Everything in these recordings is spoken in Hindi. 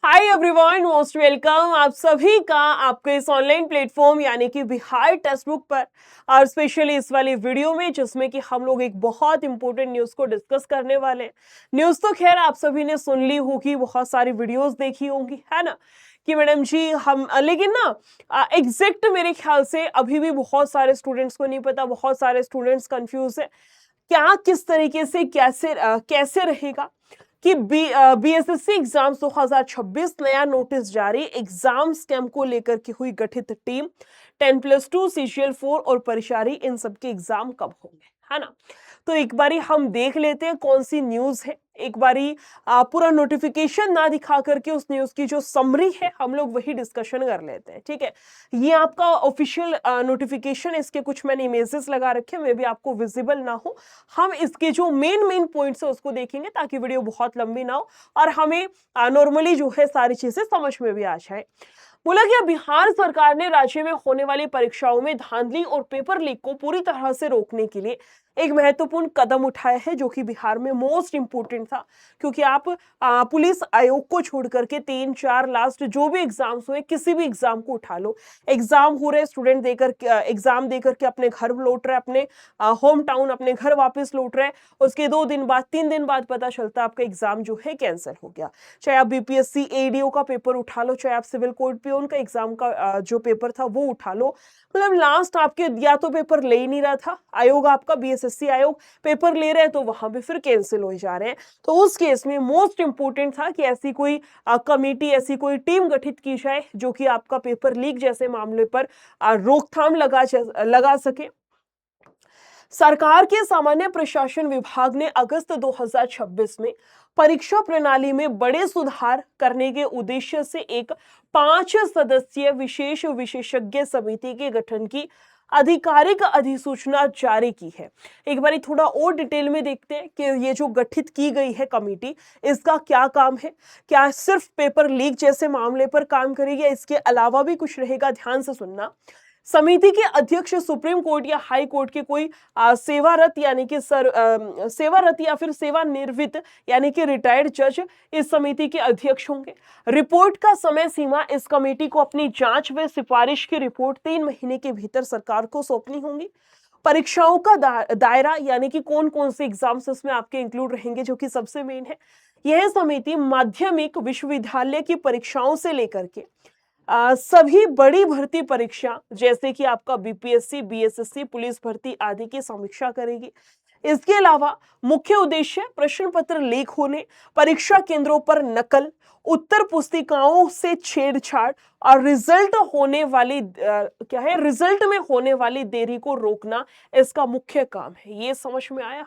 हाय एवरीवन, मोस्ट वेलकम आप सभी का आपके इस ऑनलाइन प्लेटफॉर्म यानी कि बिहार टेक्स्ट बुक पर। और स्पेशली इस वाली वीडियो में जिसमें कि हम लोग एक बहुत इंपॉर्टेंट न्यूज़ को डिस्कस करने वाले हैं। न्यूज़ तो खैर आप सभी ने सुन ली होगी, बहुत सारी वीडियोस देखी होंगी, है ना, कि मैडम जी हम लेकिन ना एग्जैक्ट मेरे ख्याल से अभी भी बहुत सारे स्टूडेंट्स को नहीं पता, बहुत सारे स्टूडेंट्स कंफ्यूज है क्या किस तरीके से कैसे रहेगा कि बीएसएससी एग्जाम्स 2026 नया नोटिस जारी। एग्जाम स्कैम को लेकर के हुई गठित टीम 10+2 CGL4 और परिचारी इन सबके एग्जाम कब होंगे, है ना। तो एक बारी हम देख लेते हैं कौन सी न्यूज है। एक बारी पूरा नोटिफिकेशन ना दिखा करके उस न्यूज की जो समरी है हम लोग वही डिस्कशन कर लेते हैं, ठीक है। ये आपका ऑफिशियल नोटिफिकेशन, इसके कुछ मैंने इमेजेस लगा रखे हैं, मे भी आपको विजिबल ना हो। हम इसके जो मेन मेन पॉइंट्स है उसको देखेंगे ताकि वीडियो बहुत लंबी ना हो और हमें नॉर्मली जो है सारी चीजें समझ में भी आ जाए। बोला गया बिहार सरकार ने राज्य में होने वाली परीक्षाओं में धांधली और पेपर लीक को पूरी तरह से रोकने के लिए एक महत्वपूर्ण कदम उठाया है, जो कि बिहार में मोस्ट इंपोर्टेंट था। क्योंकि आप पुलिस आयोग को छोड़ करके 3-4 लास्ट जो भी एग्जाम्स हुए, किसी भी एग्जाम को उठा लो, एग्जाम हो रहे, स्टूडेंट देकर एग्जाम देकर के अपने घर लौट रहे, अपने होम टाउन अपने घर वापस लौट रहे, उसके 2 दिन बाद 3 दिन बाद पता चलता है आपका एग्जाम जो है कैंसिल हो गया। चाहे आप बीपीएससी एडीओ का पेपर उठा लो, चाहे आप सिविल कोर्ट पियोन का एग्जाम का जो पेपर था वो उठा लो, मतलब लास्ट आपके या तो पेपर ले ही नहीं रहा था आयोग, आपका बीएसएससी आयोग पेपर ले रहे हैं तो वहां पे फिर कैंसिल हो जा रहे हैं। तो उस केस में मोस्ट इंपोर्टेंट था कि ऐसी कोई कमेटी, ऐसी कोई टीम गठित की जाए जो कि आपका पेपर लीक जैसे मामले पर रोकथाम लगा सके। सरकार के सामान्य प्रशासन विभाग ने अगस्त 2026 में परीक्षा प्रणाली में बड़े सुधार करने के उद्देश्य से एक 5 सदस्यीय विशेष विशेषज्ञ समिति के गठन की आधिकारिक अधिसूचना जारी की है। एक बार थोड़ा और डिटेल में देखते हैं कि ये जो गठित की गई है कमेटी, इसका क्या काम है। क्या सिर्फ पेपर लीक जैसे मामले पर काम करेगी या इसके अलावा भी कुछ रहेगा, ध्यान से सुनना। समिति के अध्यक्ष सुप्रीम कोर्ट या हाई कोर्ट के कोई सेवारत यानी कि सेवारत या फिर सेवानिवृत्त यानी कि रिटायर्ड जज इस समिति के अध्यक्ष होंगे। रिपोर्ट का समय सीमा इस कमेटी को अपनी जांच व सिफारिश की रिपोर्ट 3 महीने के भीतर सरकार को सौंपनी होगी। परीक्षाओं का दायरा यानी कि कौन कौन से एग्जाम्स इसमें आपके इंक्लूड रहेंगे, जो कि सबसे मेन है। यह समिति माध्यमिक विश्वविद्यालय की परीक्षाओं से लेकर के सभी बड़ी भर्ती परीक्षा जैसे कि आपका बीपीएससी, बीएसएससी, पुलिस भर्ती आदि की समीक्षा करेगी। इसके अलावा मुख्य उद्देश्य प्रश्न पत्र लीक होने, परीक्षा केंद्रों पर नकल, उत्तर पुस्तिकाओं से छेड़छाड़ और रिजल्ट में होने वाली देरी को रोकना इसका मुख्य काम है। ये समझ में आया।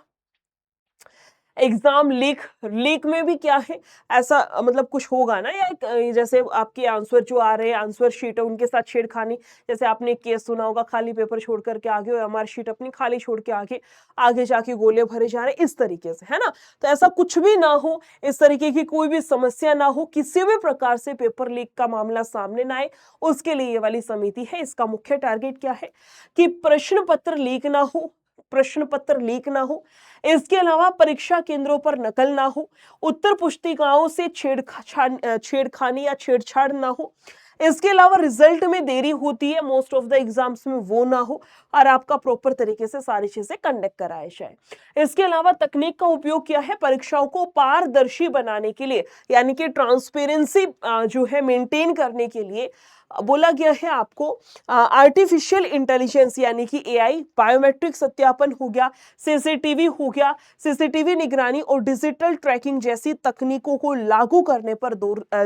एग्जाम लीक में भी क्या है, ऐसा मतलब कुछ होगा ना, या जैसे आपके आंसर जो आ रहे हैं, आंसर शीट है उनके साथ छेड़खानी। जैसे आपने केस सुना होगा, खाली पेपर छोड़ करके आगे और एमआर शीट अपनी खाली छोड़ के आगे आगे जाके गोले भरे जा रहे हैं, इस तरीके से, है ना। तो ऐसा कुछ भी ना हो, इस तरीके की कोई भी समस्या ना हो, किसी भी प्रकार से पेपर लीक का मामला सामने ना आए, उसके लिए ये वाली समिति है। इसका मुख्य टारगेट क्या है कि प्रश्न पत्र लीक ना हो, प्रश्न पत्र लीक ना हो। इसके अलावा परीक्षा केंद्रों पर नकल ना हो, उत्तर पुस्तिकाओं से छेड़खानी या छेड़छाड़ ना हो। इसके अलावा रिजल्ट में देरी होती है मोस्ट ऑफ द एग्जाम्स में, वो ना हो और आपका प्रॉपर तरीके से सारी चीजें कंडक्ट कराया जाए। इसके अलावा तकनीक का उपयोग किया है परीक्षाओं को पारदर्शी बनाने के लिए, यानी कि ट्रांसपेरेंसी जो है मेंटेन करने के लिए बोला गया है आपको आर्टिफिशियल इंटेलिजेंस यानी कि एआई, बायोमेट्रिक सत्यापन हो गया, सीसीटीवी हो गया, सीसीटीवी निगरानी और डिजिटल ट्रैकिंग जैसी तकनीकों को लागू करने पर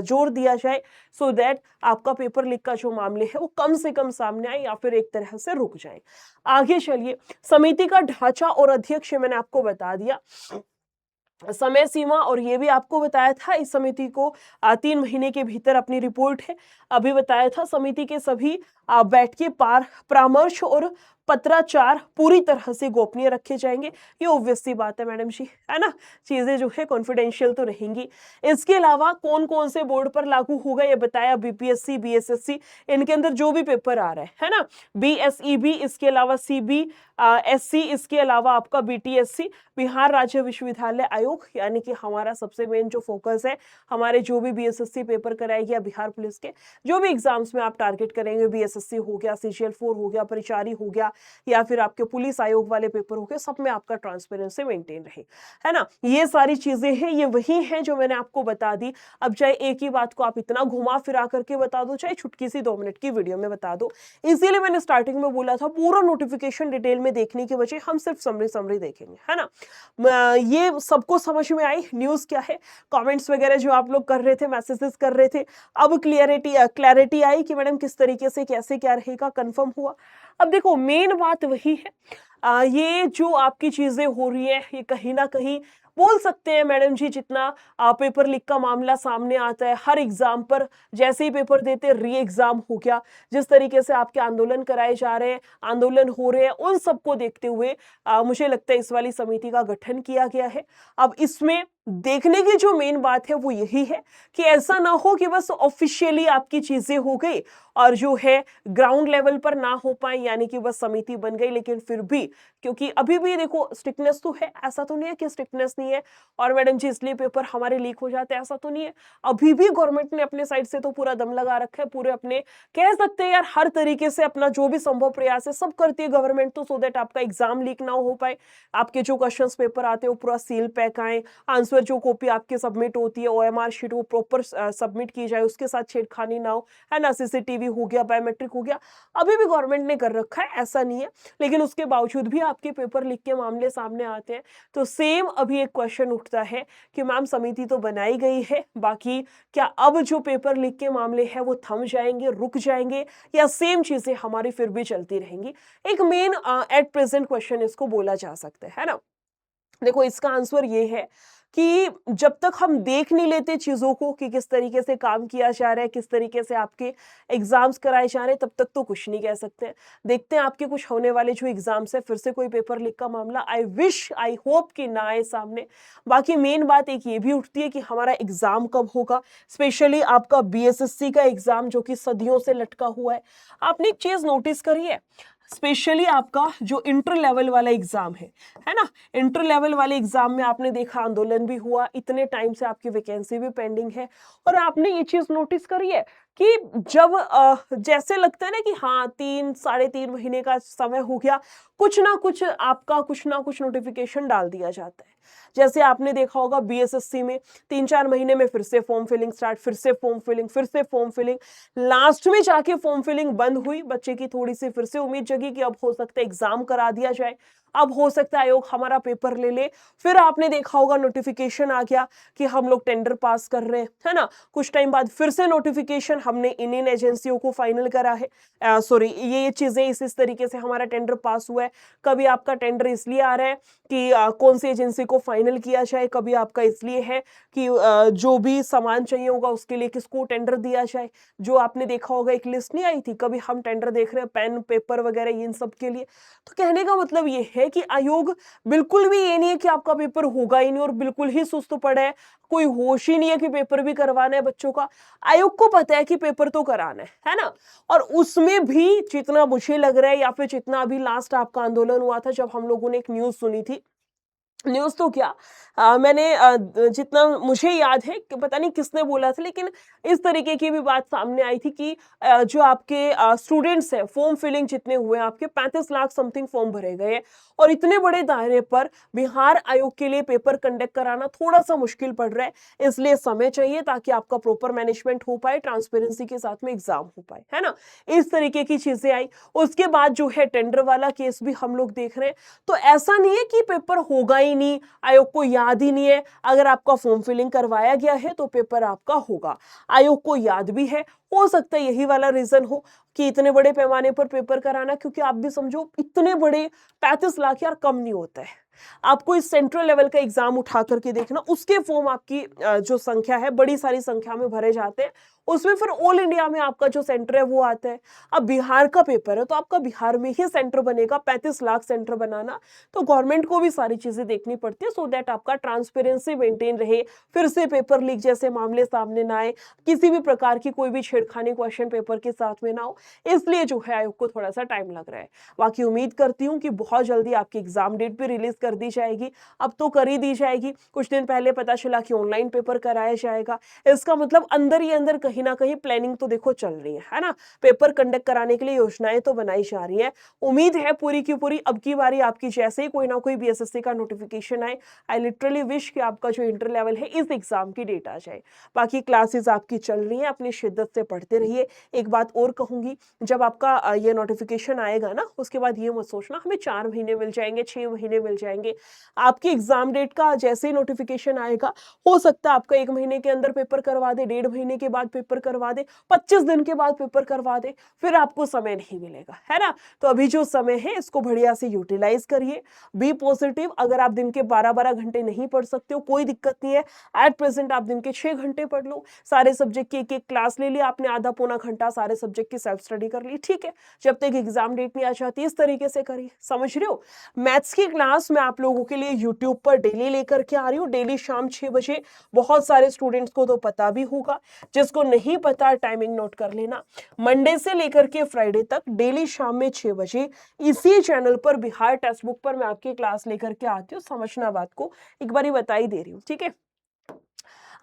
जोर दिया जाए, सो दैट आपका पेपर लीक का जो मामले है वो कम से कम सामने आए या फिर एक तरह से रुक जाए। आगे चलिए, समिति का ढांचा और अध्यक्ष मैंने आपको बता दिया, समय सीमा और ये भी आपको बताया था इस समिति को 3 महीने के भीतर अपनी रिपोर्ट है। अभी बताया था समिति के सभी बैठ के परामर्श और पत्राचार पूरी तरह से गोपनीय रखे जाएंगे। ये ऑब्वियस सी बात है मैडम जी, है ना, चीजें जो है कॉन्फिडेंशियल तो रहेंगी। इसके अलावा कौन कौन से बोर्ड पर लागू होगा ये बताया, बीपीएससी, बीएसएससी, इनके अंदर जो भी पेपर आ रहा है ना, बीएसईबी, इसके अलावा सीबी, एससी, इसके अलावा आपका बीटीएससी, बिहार राज्य विश्वविद्यालय आयोग, यानी कि हमारा सबसे मेन जो फोकस है, हमारे जो भी बीएसएससी पेपर कराएगी या बिहार पुलिस के जो भी एग्जाम्स में आप टारगेट करेंगे, बीएसएससी हो गया, सीजीएल 4 हो गया, परिचारी हो गया, या फिर आपके पुलिस आयोग वाले पेपर हो गए, सब में आपका ट्रांसपेरेंसी मेंटेन रहे, है ना। ये सारी चीजें हैं, ये वही हैं जो मैंने आपको बता दी। अब चाहे एक ही बात को आप इतना घुमा फिरा करके बता दो, चाहे छुटकी सी 2 मिनट की वीडियो में बता दो, इसीलिए मैंने स्टार्टिंग में बोला था पूरा नोटिफिकेशन डिटेल में देखने की बजाय हम सिर्फ समरी देखेंगे, है ना। ये सबको समझ में आई न्यूज क्या है? कमेंट्स वगैरह जो आप लोग कर रहे थे, मैसेजेस कर रहे थे, अब क्लैरिटी आई कि मैडम किस तरीके से कैसे क्या रहेगा, कंफर्म हुआ। अब देखो मेन बात वही है, ये जो आपकी चीजें हो रही है, ये कहीं ना कहीं बोल सकते हैं मैडम जी, जितना पेपर लीक का मामला सामने आता है हर एग्जाम पर, जैसे ही पेपर देते री एग्जाम हो गया, जिस तरीके से आपके आंदोलन कराए जा रहे हैं, आंदोलन हो रहे हैं, उन सबको देखते हुए मुझे लगता है इस वाली समिति का गठन किया गया है। अब इसमें देखने की जो मेन बात है वो यही है कि ऐसा ना हो कि बस ऑफिशियली आपकी चीजें हो गई और जो है ग्राउंड लेवल पर ना हो पाए, यानी कि बस समिति बन गई, लेकिन फिर भी क्योंकि अभी भी देखो स्ट्रिक्टनेस तो है, ऐसा तो नहीं है कि स्ट्रिक्टनेस नहीं है और मैडम जी इसलिए पेपर हमारे लीक हो जाते हैं, ऐसा तो नहीं है। अभी भी गवर्नमेंट ने अपने साइड से तो पूरा दम लगा रखा है, पूरे अपने कह सकते हैं यार हर तरीके से अपना जो भी संभव प्रयास है सब करती है गवर्नमेंट, तो सो दैट आपका एग्जाम लीक ना हो पाए, आपके जो क्वेश्चन पेपर आते हैं वो पूरा सील पैक आए, आंसर जो कॉपी आपके सबमिट होती है ओएमआर शीट वो प्रॉपर सबमिट की जाए, उसके साथ छेड़खानी ना हो, है ना। सीसीटीवी हो गया, बायोमेट्रिक हो गया, अभी भी गवर्नमेंट ने कर रखा है, ऐसा नहीं है। लेकिन उसके बावजूद भी आपके पेपर लीक के मामले सामने आते हैं, तो सेम अभी एक क्वेश्चन उठता है कि मैम समिति तो बनाई गई है, बाकी क्या अब जो पेपर लीक के मामले हैं वो थम जाएंगे, रुक जाएंगे, या सेम चीजें हमारी फिर भी चलती रहेंगी? एक मेन एट प्रेजेंट क्वेश्चन इसको बोला जा सकता है ना। देखो इसका आंसर ये है कि जब तक हम देख नहीं लेते चीजों को कि किस तरीके से काम किया जा रहा है, किस तरीके से आपके एग्जाम्स कराए जा रहे हैं, तब तक तो कुछ नहीं कह सकते। देखते हैं आपके कुछ होने वाले जो एग्जाम्स है, फिर से कोई पेपर लीक का मामला आई विश आई होप कि ना आए सामने। बाकी मेन बात एक ये भी उठती है कि हमारा एग्जाम कब होगा, स्पेशली आपका बीएसएससी का एग्जाम जो कि सदियों से लटका हुआ है। आपने एक चीज नोटिस करी है, स्पेशली आपका जो इंटर लेवल वाला एग्जाम है ना, इंटर लेवल वाले एग्जाम में आपने देखा आंदोलन भी हुआ, इतने टाइम से आपकी वैकेंसी भी पेंडिंग है, और आपने ये चीज नोटिस करी है कि जब जैसे लगता है ना कि हाँ 3 साढ़े 3 महीने का समय हो गया, कुछ ना कुछ आपका कुछ ना कुछ नोटिफिकेशन डाल दिया जाता है। जैसे आपने देखा होगा बीएसएससी में 3 4 महीने में फिर से फॉर्म फिलिंग स्टार्ट, फिर से फॉर्म फिलिंग, फिर से फॉर्म फिलिंग, लास्ट में जाके फॉर्म फिलिंग बंद हुई, बच्चे की थोड़ी सी फिर से उम्मीद जगी कि अब हो सकता है एग्जाम करा दिया जाए, अब हो सकता है आयोग हमारा पेपर ले ले। फिर आपने देखा होगा नोटिफिकेशन आ गया कि हम लोग टेंडर पास कर रहे हैं, है ना। कुछ टाइम बाद फिर से नोटिफिकेशन, हमने इन एजेंसियों को फाइनल करा है, सॉरी ये चीजें इस तरीके से हमारा टेंडर पास हुआ है। कभी आपका टेंडर इसलिए आ रहा है कि कौन सी एजेंसी को फाइनल किया जाए, कभी आपका इसलिए है कि जो भी सामान चाहिए होगा उसके लिए किसको टेंडर दिया जाए। जो आपने देखा होगा एक लिस्ट नहीं आई थी, कभी हम टेंडर देख रहे हैं पेन पेपर वगैरह इन सब के लिए। तो कहने का मतलब ये है कि आयोग बिल्कुल भी ये नहीं है कि आपका पेपर होगा ही नहीं और बिल्कुल ही सुस्त पड़ा है, कोई होश ही नहीं है कि पेपर भी करवाना है बच्चों का। आयोग को पता है कि पेपर तो कराना है ना। और उसमें भी जितना मुझे लग रहा है या फिर जितना अभी लास्ट आपका आंदोलन हुआ था, जब हम लोगों ने एक न्यूज सुनी थी, न्यूज़ तो क्या मैंने जितना मुझे याद है कि पता नहीं किसने बोला था, लेकिन इस तरीके की भी बात सामने आई थी कि जो आपके स्टूडेंट्स हैं, फॉर्म फिलिंग जितने हुए हैं आपके 35 लाख समथिंग फॉर्म भरे गए हैं, और इतने बड़े दायरे पर बिहार आयोग के लिए पेपर कंडक्ट कराना थोड़ा सा मुश्किल पड़ रहा है, इसलिए समय चाहिए ताकि आपका प्रॉपर मैनेजमेंट हो पाए, ट्रांसपेरेंसी के साथ में एग्जाम हो पाए, है ना। इस तरीके की चीजें आई। उसके बाद जो है टेंडर वाला केस भी हम लोग देख रहे हैं, तो ऐसा नहीं है कि पेपर होगा ही नहीं, आयोग को याद ही नहीं है। अगर आपका फॉर्म फिलिंग करवाया गया है तो पेपर आपका होगा, आयोग को याद भी है, हो सकता है यही वाला रीजन हो कि इतने बड़े पैमाने पर पेपर कराना, क्योंकि आप भी समझो इतने बड़े 35 लाख यार कम नहीं होता है। आपको इस सेंट्रल लेवल का एग्जाम उठा करके देखना, उसके फॉर्म आपकी जो संख्या है बड़ी सारी संख्या में भरे जाते हैं, उसमें फिर ऑल इंडिया में आपका जो सेंटर है वो आता है। अब बिहार का पेपर है तो आपका बिहार में ही सेंटर बनेगा, 35 लाख सेंटर बनाना, तो गवर्नमेंट को भी सारी चीजें देखनी पड़ती है, सो दैट आपका ट्रांसपेरेंसी मेंटेन रहे, फिर से पेपर लीक जैसे मामले सामने ना आए, किसी भी प्रकार की कोई भी छेड़खानी क्वेश्चन पेपर के साथ में ना हो। इसलिए जो है आयोग को थोड़ा सा टाइम लग रहा है। बाकी उम्मीद करती हूँ कि बहुत जल्दी आपकी एग्जाम डेट भी रिलीज कर दी जाएगी। अब तो कर ही दी जाएगी, कुछ दिन पहले पता चला कि ऑनलाइन पेपर कराया जाएगा, इसका मतलब अंदर ही अंदर कहीं ना कहीं प्लानिंग तो देखो चल रही है ना। पेपर कंडक्ट कराने के लिए योजनाएं तो बनाई जा रही है। उम्मीद है पूरी की पूरी अब की बारी आपकी जैसे ही कोई ना कोई बीएसएससी का नोटिफिकेशन आए, आई लिटरली विश कि आपका जो इंटर लेवल है इस एग्जाम की डेट आ जाए। बाकी क्लासेस आपकी चल रही हैं, अपनी शिद्दत से पढ़ते रहिए। एक बात और कहूंगी, जब आपका ये नोटिफिकेशन आएगा ना, उसके बाद ये मत सोचना हमें 4 महीने मिल जाएंगे, 6 महीने मिल जाएंगे। आपकी एग्जाम डेट का जैसे ही नोटिफिकेशन आएगा, हो सकता है आपका 1 महीने के अंदर पेपर करवा दे, 1.5 महीने के बाद पेपर करवा दे, 25 दिन के बाद पेपर करवा दे, फिर आपको समय नहीं मिलेगा, है ना। तो अभी जो समय है इसको बढ़िया से यूटिलाइज करिए। Be positive. अगर आप दिन के 12-12 घंटे नहीं पढ़ सकते हो कोई दिक्कत नहीं है, एट प्रेजेंट आप दिन के 6 घंटे पढ़ लो। सारे सब्जेक्ट की एक एक क्लास ले लिया आपने, आधा पौना घंटा सारे सब्जेक्ट की सेल्फ स्टडी कर ली, ठीक है। जब तक एग्जाम डेट नहीं आ जाती इस तरीके से करिए, समझ रहे हो। मैथ्स की क्लास मैं आप लोगों के लिए यूट्यूब पर डेली लेकर के आ रही हूँ, डेली शाम 6 बजे। बहुत सारे स्टूडेंट्स को तो पता भी होगा, जिसको नहीं पता टाइमिंग नोट कर लेना। मंडे से लेकर के फ्राइडे तक डेली शाम में 6 बजे इसी चैनल पर बिहार टेक्स्ट बुक पर मैं आपकी क्लास लेकर के आती हूँ। समझना बात को, एक बारी बता ही दे रही हूँ, ठीक है।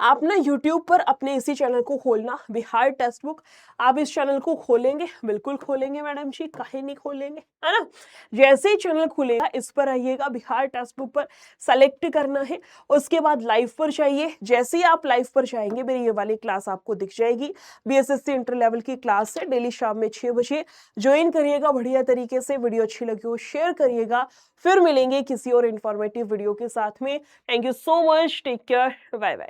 आप ना YouTube पर अपने इसी चैनल को खोलना, बिहार टेक्स्ट बुक। आप इस चैनल को खोलेंगे, बिल्कुल खोलेंगे मैडम जी, काहे नहीं खोलेंगे, है ना। जैसे ही चैनल खुलेगा इस पर आइएगा, बिहार टेक्स्ट बुक पर सेलेक्ट करना है। उसके बाद लाइव पर जाइए, जैसे ही आप लाइव पर जाएंगे मेरी ये वाली क्लास आपको दिख जाएगी। बीएसएससी इंटर लेवल की क्लास है, डेली शाम में 6 बजे ज्वाइन करिएगा बढ़िया तरीके से। वीडियो अच्छी लगी हो शेयर करिएगा। फिर मिलेंगे किसी और इन्फॉर्मेटिव वीडियो के साथ में। Thank you so much, take care, bye bye.